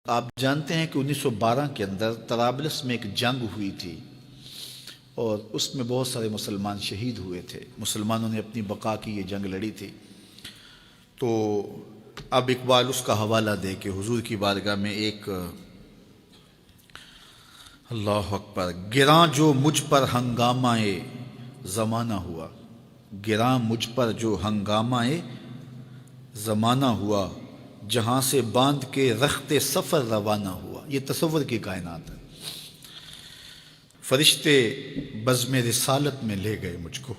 آپ جانتے ہیں کہ 1912 کے اندر طرابلس میں ایک جنگ ہوئی تھی اور اس میں بہت سارے مسلمان شہید ہوئے تھے۔ مسلمانوں نے اپنی بقا کی یہ جنگ لڑی تھی۔ تو اب اقبال اس کا حوالہ دے کہ حضور کی بارگاہ میں ایک اللہ اکبر، گراں جو مجھ پر ہنگامہ زمانہ ہوا، گراں مجھ پر جو ہنگامہ زمانہ ہوا، جہاں سے باندھ کے رخت سفر روانہ ہوا۔ یہ تصور کی کائنات ہے۔ فرشتے بزم رسالت میں لے گئے مجھ کو،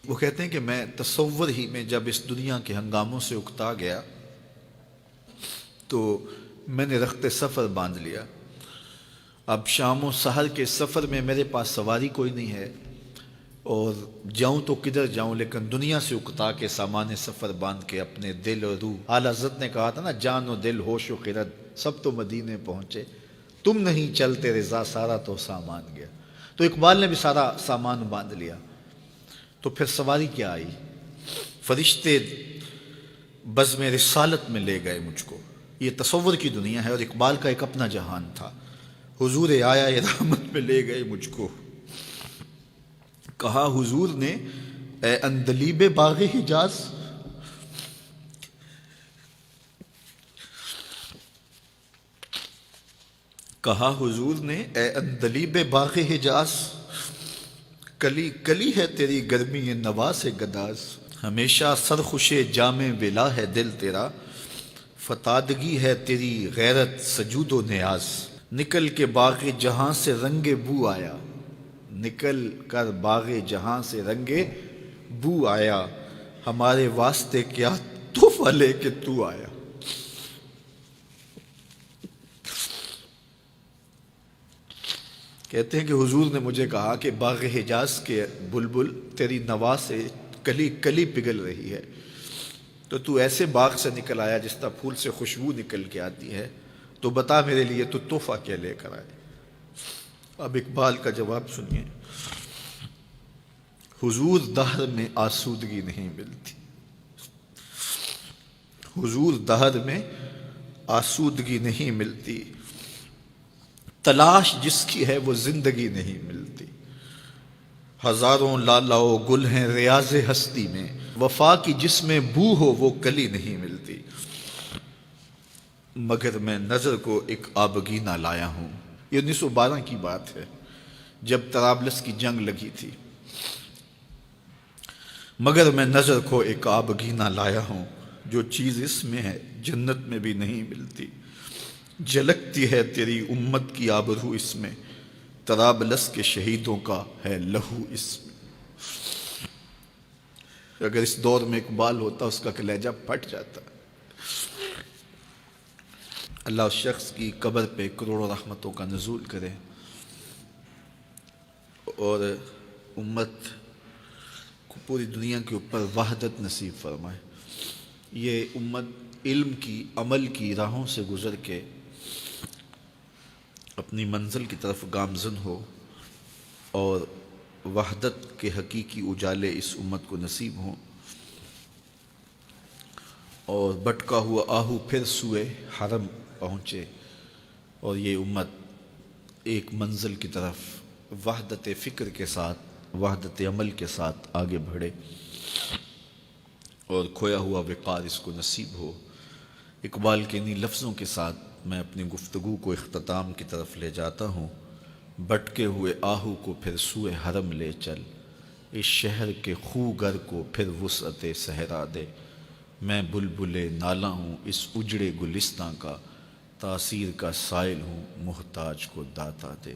وہ کہتے ہیں کہ میں تصور ہی میں جب اس دنیا کے ہنگاموں سے اکتا گیا تو میں نے رخت سفر باندھ لیا۔ اب شام و سحر کے سفر میں میرے پاس سواری کوئی نہیں ہے اور جاؤں تو کدھر جاؤں، لیکن دنیا سے اکتا کے سامان سفر باندھ کے اپنے دل اور روح، اعلی حضرت نے کہا تھا نا، جان و دل ہوش و خرد سب تو مدینے پہنچے، تم نہیں چلتے رضا سارا تو سامان گیا۔ تو اقبال نے بھی سارا سامان باندھ لیا، تو پھر سواری کیا آئی؟ فرشتے بزم رسالت میں لے گئے مجھ کو۔ یہ تصور کی دنیا ہے اور اقبال کا ایک اپنا جہان تھا۔ حضور آیا رحمت میں لے گئے مجھ کو، کہا حضور نے اے اندلیب باغ حجاز، کہا حضور نے اے اندلیب باغ حجاز، کلی کلی ہے تیری گرمی نواز گداز، ہمیشہ سرخوش جام ولا ہے دل تیرا، فتادگی ہے تیری غیرت سجود و نیاز، نکل کے باغ جہاں سے رنگ بو آیا، نکل کر باغ جہاں سے رنگ بو آیا، ہمارے واسطے کیا تحفہ لے کے تو آیا۔ کہتے ہیں کہ حضور نے مجھے کہا کہ باغ حجاز کے بلبل تیری نوا سے کلی کلی پگھل رہی ہے، تو ایسے باغ سے نکل آیا جس طرح پھول سے خوشبو نکل کے آتی ہے، تو بتا میرے لیے تو تحفہ کیا لے کر آئے؟ اب اقبال کا جواب سنیے، حضور دہر میں آسودگی نہیں ملتی، حضور دہر میں آسودگی نہیں ملتی، تلاش جس کی ہے وہ زندگی نہیں ملتی، ہزاروں لالا و گل ہیں ریاض ہستی میں، وفا کی جس میں بو ہو وہ کلی نہیں ملتی، مگر میں نظر کو ایک آبگینہ لایا ہوں۔ یہ 1912 کی بات ہے جب طرابلس کی جنگ لگی تھی۔ مگر میں نظر کو ایک آبگینہ لایا ہوں، جو چیز اس میں ہے جنت میں بھی نہیں ملتی، جھلکتی ہے تیری امت کی آبرو اس میں، طرابلس کے شہیدوں کا ہے لہو اس میں۔ اگر اس دور میں اقبال ہوتا اس کا کلیجہ پھٹ جاتا۔ اللہ اس شخص کی قبر پہ کروڑوں رحمتوں کا نزول کرے اور امت کو پوری دنیا کے اوپر وحدت نصیب فرمائے۔ یہ امت علم کی، عمل کی راہوں سے گزر کے اپنی منزل کی طرف گامزن ہو اور وحدت کے حقیقی اجالے اس امت کو نصیب ہوں، اور بٹکا ہوا آہو پھر سوئے حرم پہنچے اور یہ امت ایک منزل کی طرف وحدت فکر کے ساتھ، وحدت عمل کے ساتھ آگے بڑھے اور کھویا ہوا وقار اس کو نصیب ہو۔ اقبال کے انہی لفظوں کے ساتھ میں اپنی گفتگو کو اختتام کی طرف لے جاتا ہوں۔ بٹکے ہوئے آہو کو پھر سوئے حرم لے چل، اس شہر کے خوگر کو پھر وسعت صحرا دے، میں بلبل نالہ ہوں اس اجڑے گلستاں کا، تاثیر کا سائل ہوں محتاج کو داتا دے۔